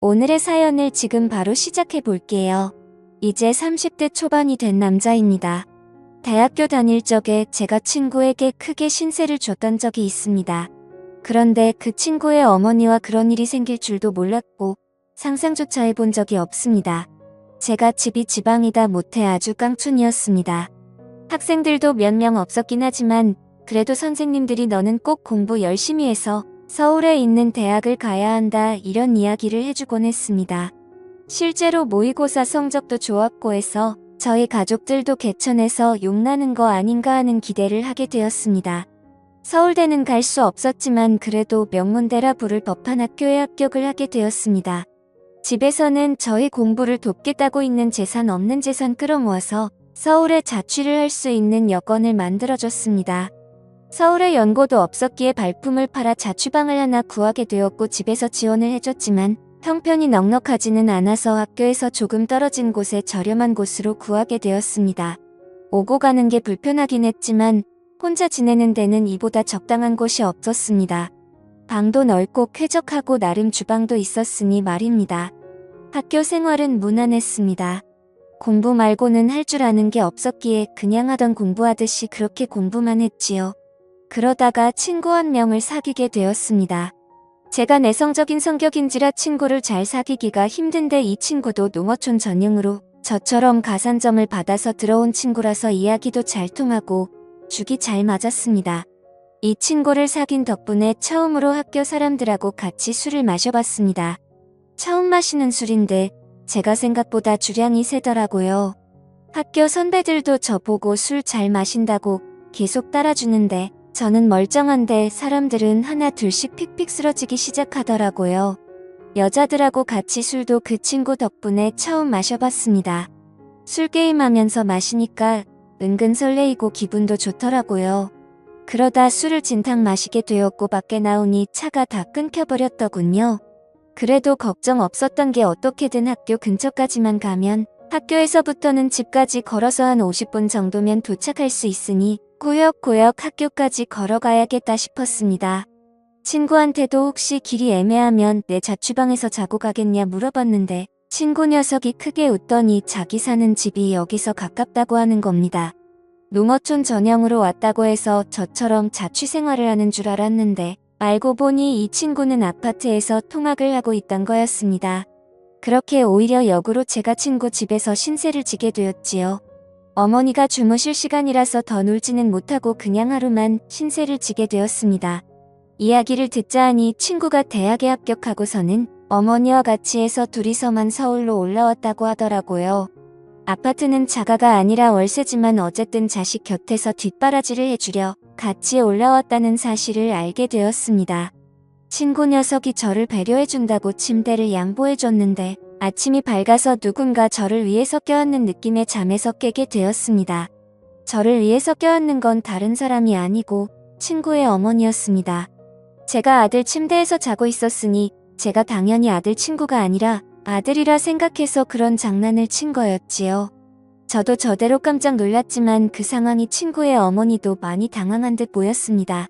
오늘의 사연을 지금 바로 시작해 볼게요. 이제 30대 초반이 된 남자입니다. 대학교 다닐 적에 제가 친구에게 크게 신세를 줬던 적이 있습니다. 그런데 그 친구의 어머니와 그런 일이 생길 줄도 몰랐고 상상조차 해본 적이 없습니다. 제가 집이 지방이다 못해 아주 깡촌이었습니다. 학생들도 몇 명 없었긴 하지만 그래도 선생님들이 너는 꼭 공부 열심히 해서 서울에 있는 대학을 가야 한다 이런 이야기를 해주곤 했습니다. 실제로 모의고사 성적도 좋았고 해서 저희 가족들도 개천에서 욕나는 거 아닌가 하는 기대를 하게 되었습니다. 서울대는 갈 수 없었지만 그래도 명문대라 부를 법한 학교에 합격을 하게 되었습니다. 집에서는 저희 공부를 돕겠다고 있는 재산 없는 재산 끌어모아서 서울에 자취를 할 수 있는 여건을 만들어줬습니다. 서울에 연고도 없었기에 발품을 팔아 자취방을 하나 구하게 되었고 집에서 지원을 해줬지만 형편이 넉넉하지는 않아서 학교에서 조금 떨어진 곳에 저렴한 곳으로 구하게 되었습니다. 오고 가는 게 불편하긴 했지만 혼자 지내는 데는 이보다 적당한 곳이 없었습니다. 방도 넓고 쾌적하고 나름 주방도 있었으니 말입니다. 학교 생활은 무난했습니다. 공부 말고는 할 줄 아는 게 없었기에 그냥 하던 공부하듯이 그렇게 공부만 했지요. 그러다가 친구 한 명을 사귀게 되었습니다. 제가 내성적인 성격인지라 친구를 잘 사귀기가 힘든데 이 친구도 농어촌 전형으로 저처럼 가산점을 받아서 들어온 친구라서 이야기도 잘 통하고 죽이 잘 맞았습니다. 이 친구를 사귄 덕분에 처음으로 학교 사람들하고 같이 술을 마셔봤습니다. 처음 마시는 술인데 제가 생각보다 주량이 세더라고요. 학교 선배들도 저보고 술 잘 마신다고 계속 따라주는데 저는 멀쩡한데 사람들은 하나 둘씩 픽픽 쓰러지기 시작하더라고요. 여자들하고 같이 술도 그 친구 덕분에 처음 마셔봤습니다. 술 게임하면서 마시니까 은근 설레이고 기분도 좋더라고요. 그러다 술을 진탕 마시게 되었고 밖에 나오니 차가 다 끊겨버렸더군요. 그래도 걱정 없었던 게 어떻게든 학교 근처까지만 가면 학교에서부터는 집까지 걸어서 한 50분 정도면 도착할 수 있으니 꾸역꾸역 학교까지 걸어가야겠다 싶었습니다. 친구한테도 혹시 길이 애매하면 내 자취방에서 자고 가겠냐 물어봤는데 친구 녀석이 크게 웃더니 자기 사는 집이 여기서 가깝다고 하는 겁니다. 농어촌 전형으로 왔다고 해서 저처럼 자취 생활을 하는 줄 알았는데 알고 보니 이 친구는 아파트에서 통학을 하고 있던 거였습니다. 그렇게 오히려 역으로 제가 친구 집에서 신세를 지게 되었지요. 어머니가 주무실 시간이라서 더 놀지는 못하고 그냥 하루만 신세를 지게 되었습니다. 이야기를 듣자 하니 친구가 대학에 합격하고서는 어머니와 같이 해서 둘이서만 서울로 올라왔다고 하더라고요. 아파트는 자가가 아니라 월세지만 어쨌든 자식 곁에서 뒷바라지를 해주려 같이 올라왔다는 사실을 알게 되었습니다. 친구 녀석이 저를 배려해준다고 침대를 양보해줬는데 아침이 밝아서 누군가 저를 위해서 껴안는 느낌의 잠에서 깨게 되었습니다. 저를 위해서 껴안는 건 다른 사람이 아니고 친구의 어머니였습니다. 제가 아들 침대에서 자고 있었으니 제가 당연히 아들 친구가 아니라 아들이라 생각해서 그런 장난을 친 거였지요. 저도 저대로 깜짝 놀랐지만 그 상황이 친구의 어머니도 많이 당황한 듯 보였습니다.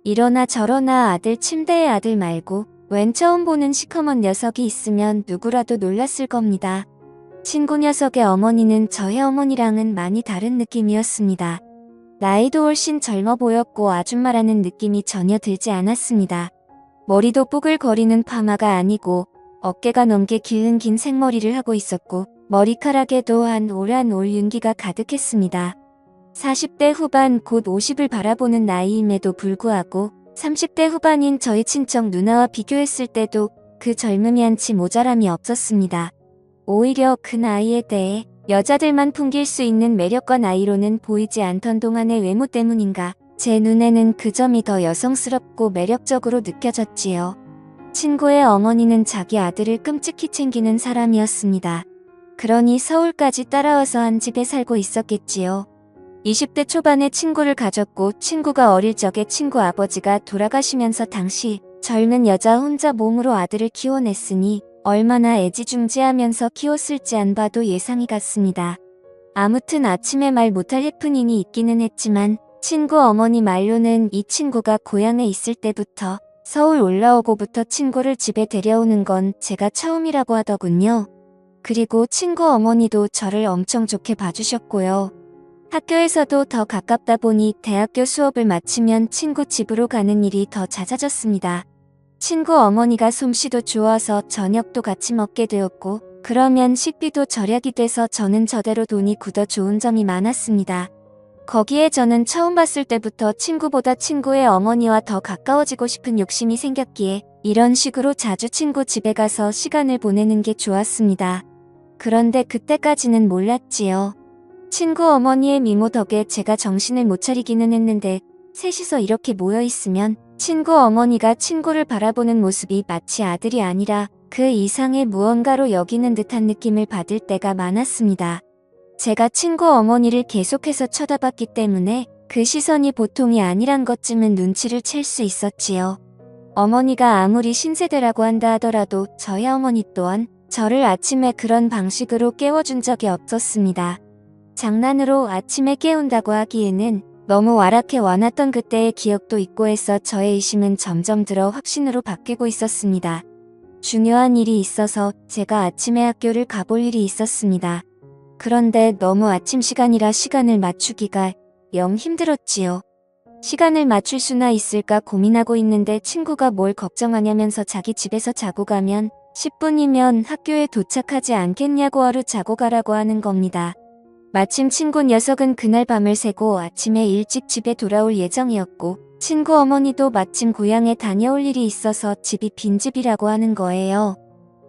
이러나 저러나 아들 침대에 아들 말고 웬 처음 보는 시커먼 녀석이 있으면 누구라도 놀랐을 겁니다. 친구 녀석의 어머니는 저의 어머니랑은 많이 다른 느낌이었습니다. 나이도 훨씬 젊어 보였고 아줌마라는 느낌이 전혀 들지 않았습니다. 머리도 뽀글거리는 파마가 아니고 어깨가 넘게 길은 긴 생머리를 하고 있었고 머리카락에도 한 올 한 올 윤기가 가득했습니다. 40대 후반 곧 50을 바라보는 나이임에도 불구하고 30대 후반인 저희 친척 누나와 비교했을 때도 그 젊음이 한치 모자람이 없었습니다. 오히려 그 나이에 대해 여자들만 풍길 수 있는 매력과 나이로는 보이지 않던 동안의 외모 때문인가 제 눈에는 그 점이 더 여성스럽고 매력적으로 느껴졌지요. 친구의 어머니는 자기 아들을 끔찍히 챙기는 사람이었습니다. 그러니 서울까지 따라와서 한 집에 살고 있었겠지요. 20대 초반에 친구를 가졌고 친구가 어릴 적에 친구 아버지가 돌아가시면서 당시 젊은 여자 혼자 몸으로 아들을 키워냈으니 얼마나 애지중지하면서 키웠을지 안 봐도 예상이 갔습니다. 아무튼 아침에 말 못할 해프닝이 있기는 했지만 친구 어머니 말로는 이 친구가 고향에 있을 때부터 서울 올라오고부터 친구를 집에 데려오는 건 제가 처음이라고 하더군요. 그리고 친구 어머니도 저를 엄청 좋게 봐주셨고요. 학교에서도 더 가깝다 보니 대학교 수업을 마치면 친구 집으로 가는 일이 더 잦아졌습니다. 친구 어머니가 솜씨도 좋아서 저녁도 같이 먹게 되었고, 그러면 식비도 절약이 돼서 저는 저대로 돈이 굳어 좋은 점이 많았습니다. 거기에 저는 처음 봤을 때부터 친구보다 친구의 어머니와 더 가까워지고 싶은 욕심이 생겼기에 이런 식으로 자주 친구 집에 가서 시간을 보내는 게 좋았습니다. 그런데 그때까지는 몰랐지요. 친구 어머니의 미모 덕에 제가 정신을 못 차리기는 했는데 셋이서 이렇게 모여 있으면 친구 어머니가 친구를 바라보는 모습이 마치 아들이 아니라 그 이상의 무언가로 여기는 듯한 느낌을 받을 때가 많았습니다. 제가 친구 어머니를 계속해서 쳐다봤기 때문에 그 시선이 보통이 아니란 것쯤은 눈치를 챌 수 있었지요. 어머니가 아무리 신세대라고 한다 하더라도 저희 어머니 또한 저를 아침에 그런 방식으로 깨워준 적이 없었습니다. 장난으로 아침에 깨운다고 하기에는 너무 와락해 와놨던 그때의 기억도 있고 해서 저의 의심은 점점 들어 확신으로 바뀌고 있었습니다. 중요한 일이 있어서 제가 아침에 학교를 가볼 일이 있었습니다. 그런데 너무 아침 시간이라 시간을 맞추기가 영 힘들었지요. 시간을 맞출 수나 있을까 고민하고 있는데 친구가 뭘 걱정하냐면서 자기 집에서 자고 가면 10분이면 학교에 도착하지 않겠냐고 하루 자고 가라고 하는 겁니다. 마침 친구 녀석은 그날 밤을 새고 아침에 일찍 집에 돌아올 예정이었고 친구 어머니도 마침 고향에 다녀올 일이 있어서 집이 빈집이라고 하는 거예요.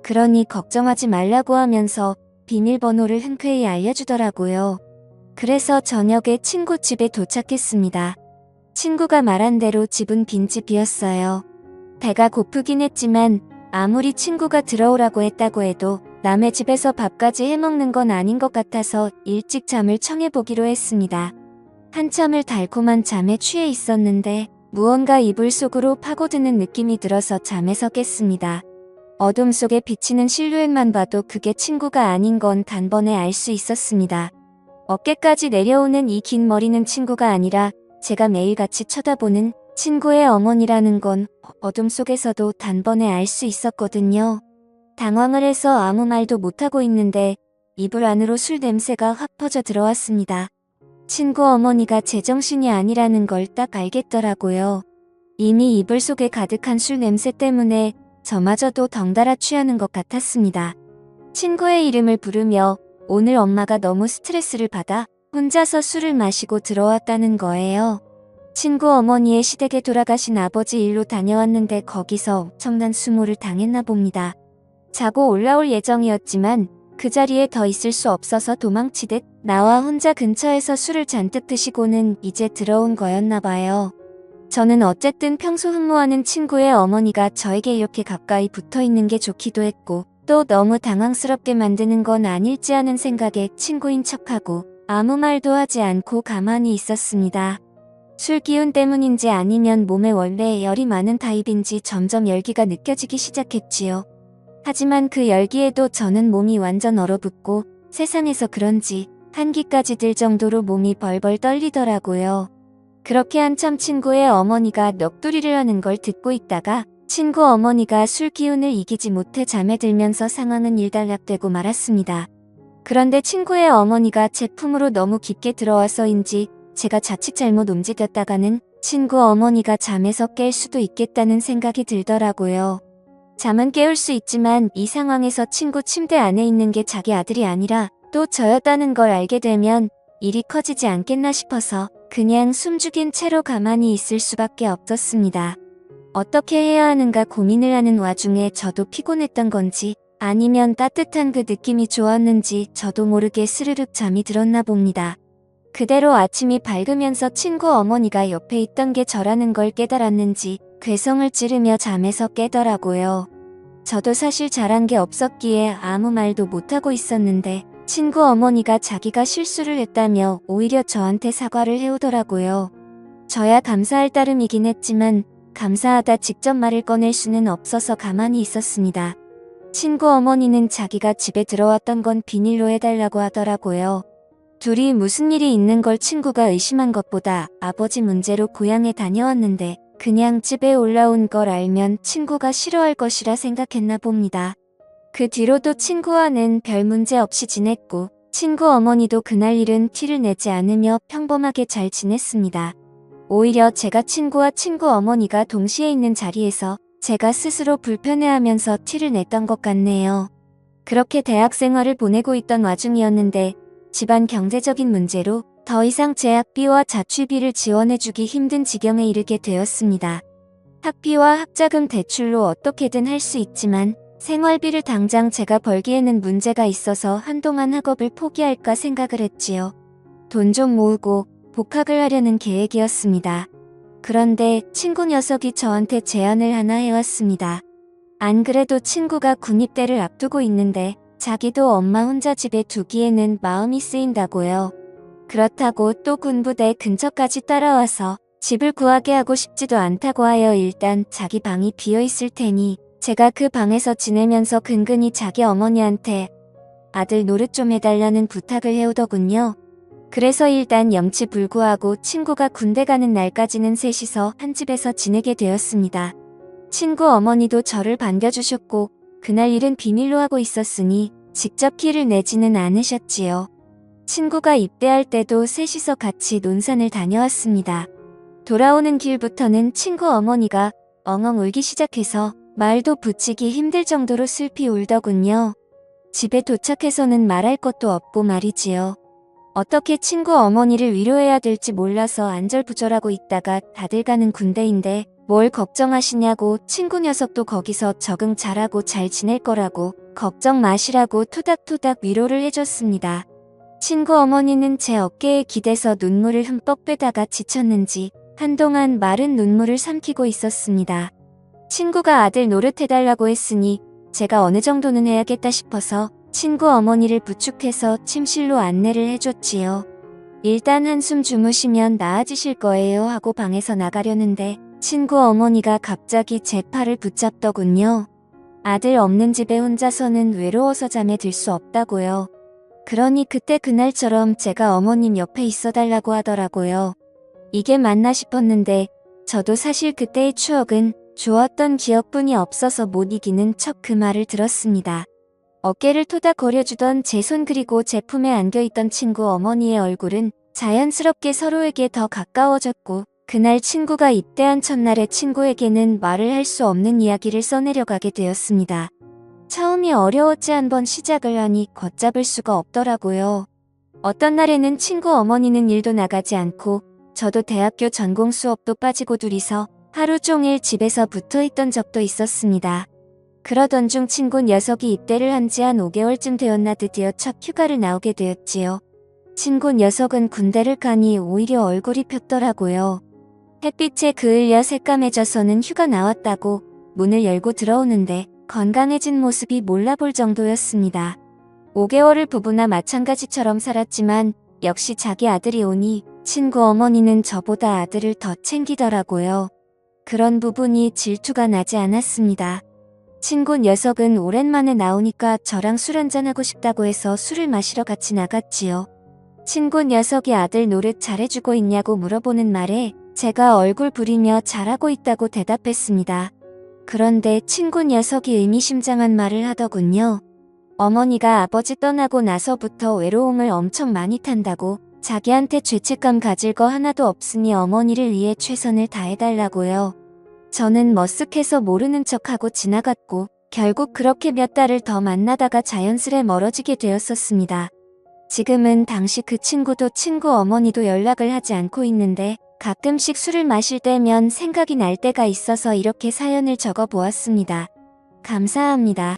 그러니 걱정하지 말라고 하면서 비밀번호를 흔쾌히 알려주더라고요. 그래서 저녁에 친구 집에 도착했습니다. 친구가 말한 대로 집은 빈집이었어요. 배가 고프긴 했지만 아무리 친구가 들어오라고 했다고 해도 남의 집에서 밥까지 해먹는 건 아닌 것 같아서 일찍 잠을 청해보기로 했습니다. 한참을 달콤한 잠에 취해 있었는데 무언가 이불 속으로 파고드는 느낌이 들어서 잠에서 깼습니다. 어둠 속에 비치는 실루엣만 봐도 그게 친구가 아닌 건 단번에 알 수 있었습니다. 어깨까지 내려오는 이 긴 머리는 친구가 아니라 제가 매일같이 쳐다보는 친구의 어머니라는 건 어둠 속에서도 단번에 알 수 있었거든요. 당황을 해서 아무 말도 못하고 있는데 이불 안으로 술 냄새가 확 퍼져 들어왔습니다. 친구 어머니가 제정신이 아니라는 걸 딱 알겠더라고요. 이미 이불 속에 가득한 술 냄새 때문에 저마저도 덩달아 취하는 것 같았습니다. 친구의 이름을 부르며 오늘 엄마가 너무 스트레스를 받아 혼자서 술을 마시고 들어왔다는 거예요. 친구 어머니의 시댁에 돌아가신 아버지 일로 다녀왔는데 거기서 엄청난 수모를 당했나 봅니다. 자고 올라올 예정이었지만 그 자리에 더 있을 수 없어서 도망치듯 나와 혼자 근처에서 술을 잔뜩 드시고는 이제 들어온 거였나 봐요. 저는 어쨌든 평소 흠모하는 친구의 어머니가 저에게 이렇게 가까이 붙어 있는 게 좋기도 했고 또 너무 당황스럽게 만드는 건 아닐지 하는 생각에 친구인 척하고 아무 말도 하지 않고 가만히 있었습니다. 술 기운 때문인지 아니면 몸에 원래 열이 많은 타입인지 점점 열기가 느껴지기 시작했지요. 하지만 그 열기에도 저는 몸이 완전 얼어붙고 세상에서 그런지 한기까지 들 정도로 몸이 벌벌 떨리더라고요. 그렇게 한참 친구의 어머니가 넋두리를 하는 걸 듣고 있다가 친구 어머니가 술 기운을 이기지 못해 잠에 들면서 상황은 일단락되고 말았습니다. 그런데 친구의 어머니가 제 품으로 너무 깊게 들어와서인지 제가 자칫 잘못 움직였다가는 친구 어머니가 잠에서 깰 수도 있겠다는 생각이 들더라고요. 잠은 깨울 수 있지만 이 상황에서 친구 침대 안에 있는 게 자기 아들이 아니라 또 저였다는 걸 알게 되면 일이 커지지 않겠나 싶어서 그냥 숨죽인 채로 가만히 있을 수밖에 없었습니다. 어떻게 해야 하는가 고민을 하는 와중에 저도 피곤했던 건지 아니면 따뜻한 그 느낌이 좋았는지 저도 모르게 스르륵 잠이 들었나 봅니다. 그대로 아침이 밝으면서 친구 어머니가 옆에 있던 게 저라는 걸 깨달았는지 괴성을 찌르며 잠에서 깨더라고요. 저도 사실 잘한 게 없었기에 아무 말도 못하고 있었는데 친구 어머니가 자기가 실수를 했다며 오히려 저한테 사과를 해오더라고요. 저야 감사할 따름이긴 했지만 감사하다 직접 말을 꺼낼 수는 없어서 가만히 있었습니다. 친구 어머니는 자기가 집에 들어왔던 건 비밀로 해달라고 하더라고요. 둘이 무슨 일이 있는 걸 친구가 의심한 것보다 아버지 문제로 고향에 다녀왔는데 그냥 집에 올라온 걸 알면 친구가 싫어할 것이라 생각했나 봅니다. 그 뒤로도 친구와는 별 문제 없이 지냈고 친구 어머니도 그날 일은 티를 내지 않으며 평범하게 잘 지냈습니다. 오히려 제가 친구와 친구 어머니가 동시에 있는 자리에서 제가 스스로 불편해하면서 티를 냈던 것 같네요. 그렇게 대학 생활을 보내고 있던 와중이었는데 집안 경제적인 문제로 더 이상 제 학비와 자취비를 지원해주기 힘든 지경에 이르게 되었습니다. 학비와 학자금 대출로 어떻게든 할 수 있지만 생활비를 당장 제가 벌기에는 문제가 있어서 한동안 학업을 포기할까 생각을 했지요. 돈 좀 모으고 복학을 하려는 계획이었습니다. 그런데 친구 녀석이 저한테 제안을 하나 해왔습니다. 안 그래도 친구가 군입대를 앞두고 있는데 자기도 엄마 혼자 집에 두기에는 마음이 쓰인다고요. 그렇다고 또 군부대 근처까지 따라와서 집을 구하게 하고 싶지도 않다고 하여 일단 자기 방이 비어있을 테니 제가 그 방에서 지내면서 근근히 자기 어머니한테 아들 노릇 좀 해달라는 부탁을 해오더군요. 그래서 일단 염치불구하고 친구가 군대 가는 날까지는 셋이서 한 집에서 지내게 되었습니다. 친구 어머니도 저를 반겨주셨고 그날 일은 비밀로 하고 있었으니 직접 키를 내지는 않으셨지요. 친구가 입대할 때도 셋이서 같이 논산을 다녀왔습니다. 돌아오는 길부터는 친구 어머니가 엉엉 울기 시작해서 말도 붙이기 힘들 정도로 슬피 울더군요. 집에 도착해서는 말할 것도 없고 말이지요. 어떻게 친구 어머니를 위로해야 될지 몰라서 안절부절하고 있다가 다들 가는 군대인데 뭘 걱정하시냐고 친구 녀석도 거기서 적응 잘하고 잘 지낼 거라고 걱정 마시라고 토닥토닥 위로를 해줬습니다. 친구 어머니는 제 어깨에 기대서 눈물을 흠뻑 빼다가 지쳤는지 한동안 마른 눈물을 삼키고 있었습니다. 친구가 아들 노릇해달라고 했으니 제가 어느 정도는 해야겠다 싶어서 친구 어머니를 부축해서 침실로 안내를 해줬지요. 일단 한숨 주무시면 나아지실 거예요 하고 방에서 나가려는데 친구 어머니가 갑자기 제 팔을 붙잡더군요. 아들 없는 집에 혼자서는 외로워서 잠에 들 수 없다고요. 그러니 그때 그날처럼 제가 어머님 옆에 있어달라고 하더라고요. 이게 맞나 싶었는데 저도 사실 그때의 추억은 좋았던 기억뿐이 없어서 못 이기는 척 그 말을 들었습니다. 어깨를 토닥거려주던 제 손 그리고 제 품에 안겨있던 친구 어머니의 얼굴은 자연스럽게 서로에게 더 가까워졌고 그날 친구가 입대한 첫날에 친구에게는 말을 할 수 없는 이야기를 써내려가게 되었습니다. 처음이 어려웠지 한번 시작을 하니 걷잡을 수가 없더라고요. 어떤 날에는 친구 어머니는 일도 나가지 않고 저도 대학교 전공 수업도 빠지고 둘이서 하루 종일 집에서 붙어있던 적도 있었습니다. 그러던 중 친구 녀석이 입대를 한 지 한 5개월쯤 되었나 드디어 첫 휴가를 나오게 되었지요. 친구 녀석은 군대를 가니 오히려 얼굴이 폈더라고요. 햇빛에 그을려 새까매져서는 휴가 나왔다고 문을 열고 들어오는데 건강해진 모습이 몰라볼 정도였습니다. 5개월을 부부나 마찬가지처럼 살았지만 역시 자기 아들이 오니 친구 어머니는 저보다 아들을 더 챙기더라고요. 그런 부분이 질투가 나지 않았습니다. 친구 녀석은 오랜만에 나오니까 저랑 술 한잔하고 싶다고 해서 술을 마시러 같이 나갔지요. 친구 녀석이 아들 노릇 잘해주고 있냐고 물어보는 말에 제가 얼굴 부리며 잘하고 있다고 대답했습니다. 그런데 친구 녀석이 의미심장한 말을 하더군요. 어머니가 아버지 떠나고 나서부터 외로움을 엄청 많이 탄다고 자기한테 죄책감 가질 거 하나도 없으니 어머니를 위해 최선을 다해달라고요. 저는 머쓱해서 모르는 척하고 지나갔고 결국 그렇게 몇 달을 더 만나다가 자연스레 멀어지게 되었었습니다. 지금은 당시 그 친구도 친구 어머니도 연락을 하지 않고 있는데 가끔씩 술을 마실 때면 생각이 날 때가 있어서 이렇게 사연을 적어 보았습니다. 감사합니다.